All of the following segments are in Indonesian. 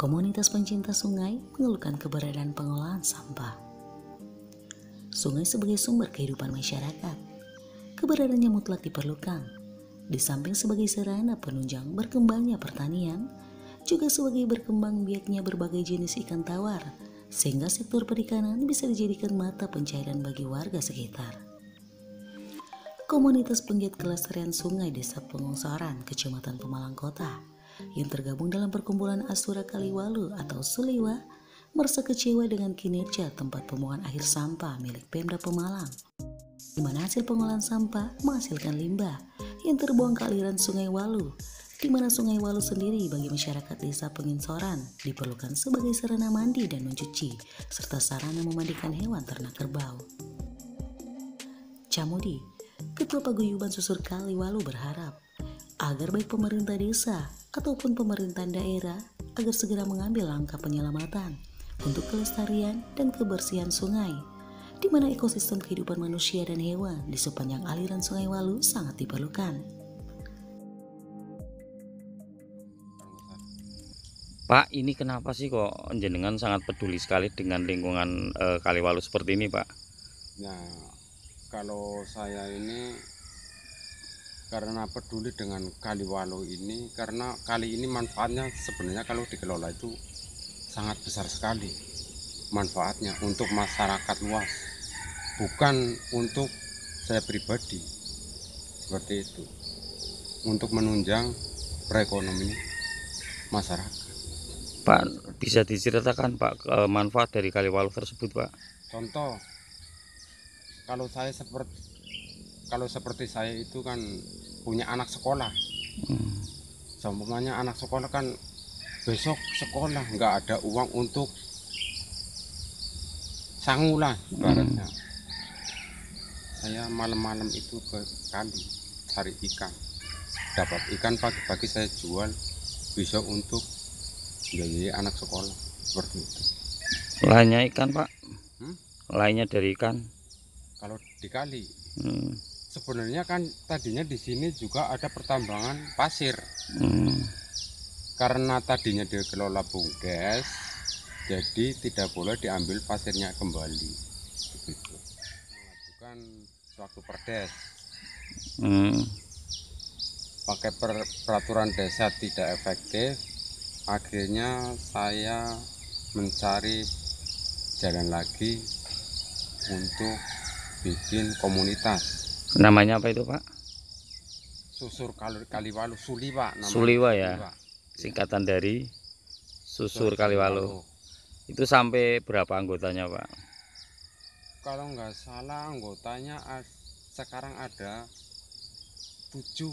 Komunitas pencinta sungai mengeluhkan keberadaan pengolahan sampah. Sungai sebagai sumber kehidupan masyarakat, keberadaannya mutlak diperlukan. Di samping sebagai sarana penunjang berkembangnya pertanian, juga sebagai berkembang biaknya berbagai jenis ikan tawar, sehingga sektor perikanan bisa dijadikan mata pencaharian bagi warga sekitar. Komunitas penggiat kelestarian sungai Desa Pengongsoran, Kecamatan Pemalang Kota, yang tergabung dalam perkumpulan Asura Kaliwalu atau Suliwa, merasa kecewa dengan kinerja tempat pembuangan akhir sampah milik Pemda Pemalang, di mana hasil pengolahan sampah menghasilkan limbah yang terbuang ke aliran Sungai Walu, di mana Sungai Walu sendiri bagi masyarakat Desa Pengongsoran diperlukan sebagai sarana mandi dan mencuci, serta sarana memandikan hewan ternak kerbau. Camudi, Ketua Paguyuban Susur Kaliwalu berharap agar baik pemerintah desa ataupun pemerintahan daerah agar segera mengambil langkah penyelamatan untuk kelestarian dan kebersihan sungai, di mana ekosistem kehidupan manusia dan hewan di sepanjang aliran Sungai Walu sangat diperlukan. Pak, ini kenapa sih kok jenengan sangat peduli sekali dengan lingkungan Kaliwalu seperti ini, Pak? Nah, kalau saya ini karena peduli dengan Kaliwalu ini, karena kali ini manfaatnya sebenarnya kalau dikelola itu sangat besar sekali manfaatnya untuk masyarakat luas, bukan untuk saya pribadi seperti itu, untuk menunjang perekonomian masyarakat. Pak, bisa diceritakan Pak manfaat dari Kaliwalu tersebut, Pak? Contoh, kalau seperti saya itu kan punya anak sekolah. Seumpamanya anak sekolah kan besok sekolah nggak ada uang untuk sangu lah ibaratnya. Saya malam-malam itu ke kali cari ikan, dapat ikan pagi-pagi saya jual, bisa untuk biayai anak sekolah seperti itu. Lainnya ikan, Pak? Lainnya dari ikan? Kalau di kali, sebenarnya kan tadinya di sini juga ada pertambangan pasir. Karena tadinya dikelola BUMDes, jadi tidak boleh diambil pasirnya kembali. Begitu. Mengajukan suatu perdes. Pakai peraturan desa tidak efektif, akhirnya saya mencari jalan lagi untuk bikin komunitas. Namanya apa itu, Pak? Susur Kaliwalu, Suliwa namanya. Suliwa ya, singkatan dari Susur Kaliwalu. Itu sampai berapa anggotanya, Pak? Kalau nggak salah anggotanya sekarang ada 7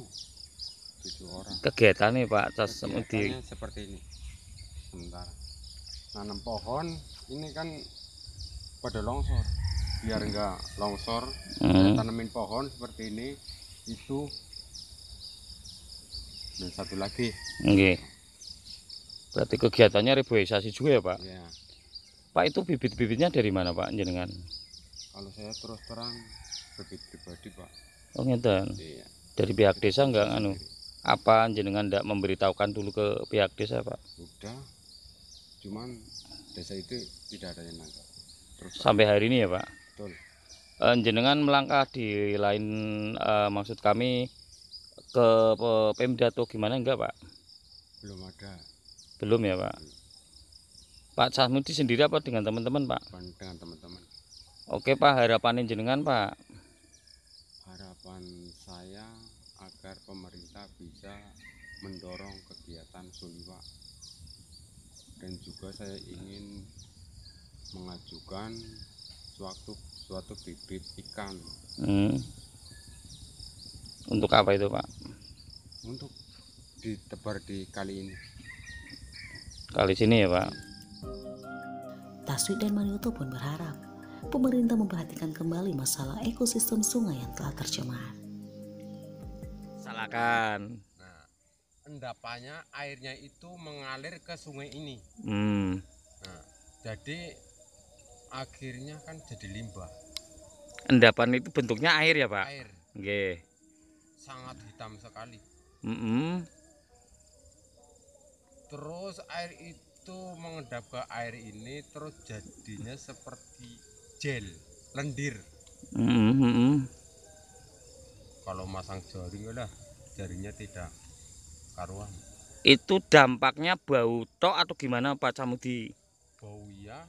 orang. Kegiatannya Pak, Kegiatannya seperti ini. Sementara nanam pohon ini kan pada longsor, biar nggak longsor, saya tanamin pohon seperti ini. Itu dan satu lagi. Berarti kegiatannya reboisasi juga ya, Pak? Ya. Pak, itu bibit-bibitnya dari mana, Pak, jenengan? Kalau saya terus terang bibit pribadi, Pak. Oh, ngeten. Iya. Dari pihak desa enggak apa jenengan enggak memberitahukan dulu ke pihak desa, Pak? Udah, cuman desa itu tidak ada yang nangkap. Sampai hari ini ya, Pak? Betul. Jenengan melangkah di lain, maksud kami ke Pemda atau gimana enggak, Pak? Belum ada. Belum ya, Pak? Pak Sasmudi sendiri apa dengan teman-teman, Pak? Dengan teman-teman. Oke, Pak, harapan jenengan, Pak? Harapan saya agar pemerintah bisa mendorong kegiatan Suliwa, dan juga saya ingin mengajukan suatu bibit ikan. Untuk apa itu, Pak? Untuk ditebar di kali ini. Kali sini ya, Pak? Taswid dan Manioto pun berharap pemerintah memperhatikan kembali masalah ekosistem sungai yang telah tercemar. Salahkan. Nah, endapannya airnya itu mengalir ke sungai ini. Nah, jadi akhirnya kan jadi limbah. Endapan itu bentuknya air ya, Pak? Air. Nggih. Sangat hitam sekali. Terus Terus air itu itu mengendap ke air ini terus jadinya seperti gel, lendir. Kalau masang jaring lah jaringnya tidak karuan. Itu dampaknya bau tok atau gimana Pak Camudi? Bau ya,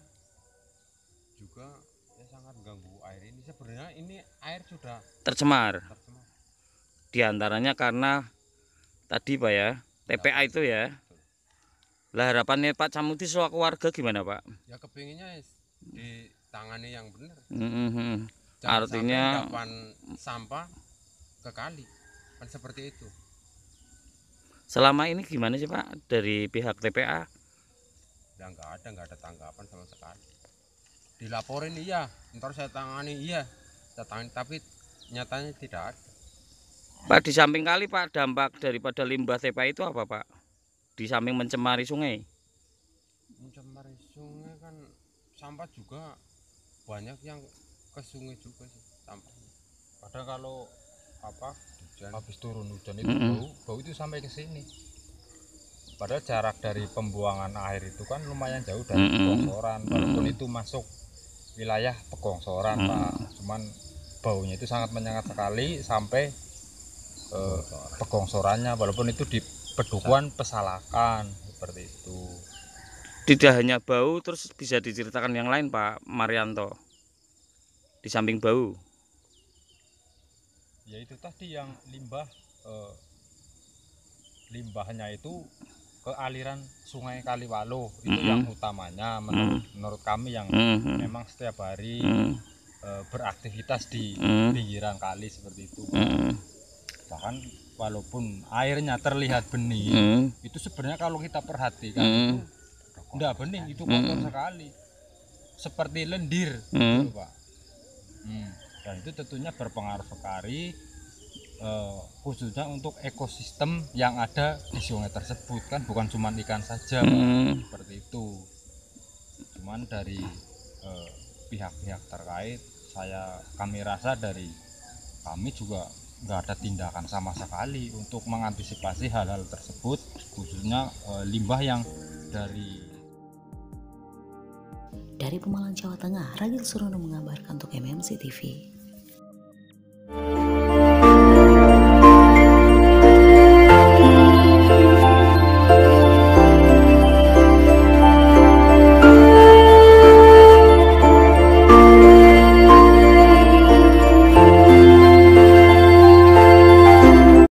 juga ya sangat ganggu air ini. Sebenarnya ini air sudah Tercemar. tercemar. Di antaranya karena tadi Pak ya, TPA itu ya. Lah harapannya Pak Camudi selaku warga gimana Pak? Ya kepinginnya ditangani yang benar. Jangan Artinya sampai endapan sampah ke kali, kan seperti itu. selama ini gimana sih Pak dari pihak TPA? Ya nggak ada tanggapan sama sekali. Dilaporin iya, ntar saya tangani iya, saya tangani, tapi nyatanya tidak ada. Pak, di samping kali Pak, dampak daripada limbah TPA itu apa Pak? Di samping mencemari sungai? Mencemari sungai kan sampah juga banyak yang ke sungai juga sih sampahnya. Padahal kalau Hujan. habis turun hujan itu bau itu sampai ke sini. Padahal jarak dari pembuangan air itu kan lumayan jauh dari Pegongsoran, walaupun itu masuk wilayah Pegongsoran Pak. Cuman baunya itu sangat menyengat sekali sampai Pegongsorannya, walaupun itu di Pedukuhan Pesalakan seperti itu. Tidak hanya bau, terus bisa diceritakan yang lain Pak Marianto. Di samping bau. Ya itu tadi yang limbahnya itu ke aliran Sungai Kaliwaluh itu yang utamanya menurut kami yang memang setiap hari beraktivitas di pinggiran kali seperti itu. Bahkan walaupun airnya terlihat bening, itu sebenarnya kalau kita perhatikan itu enggak bening, itu kotor sekali, seperti lendir gitu Pak. Dan itu tentunya berpengaruh sekali khususnya untuk ekosistem yang ada di sungai tersebut, kan bukan cuma ikan saja Pak, seperti itu. Cuman dari pihak-pihak terkait kami rasa dari kami juga nggak ada tindakan sama sekali untuk mengantisipasi hal-hal tersebut, khususnya limbah yang Dari Pemalang, Jawa Tengah, Ragil Surono mengabarkan untuk MMC TV.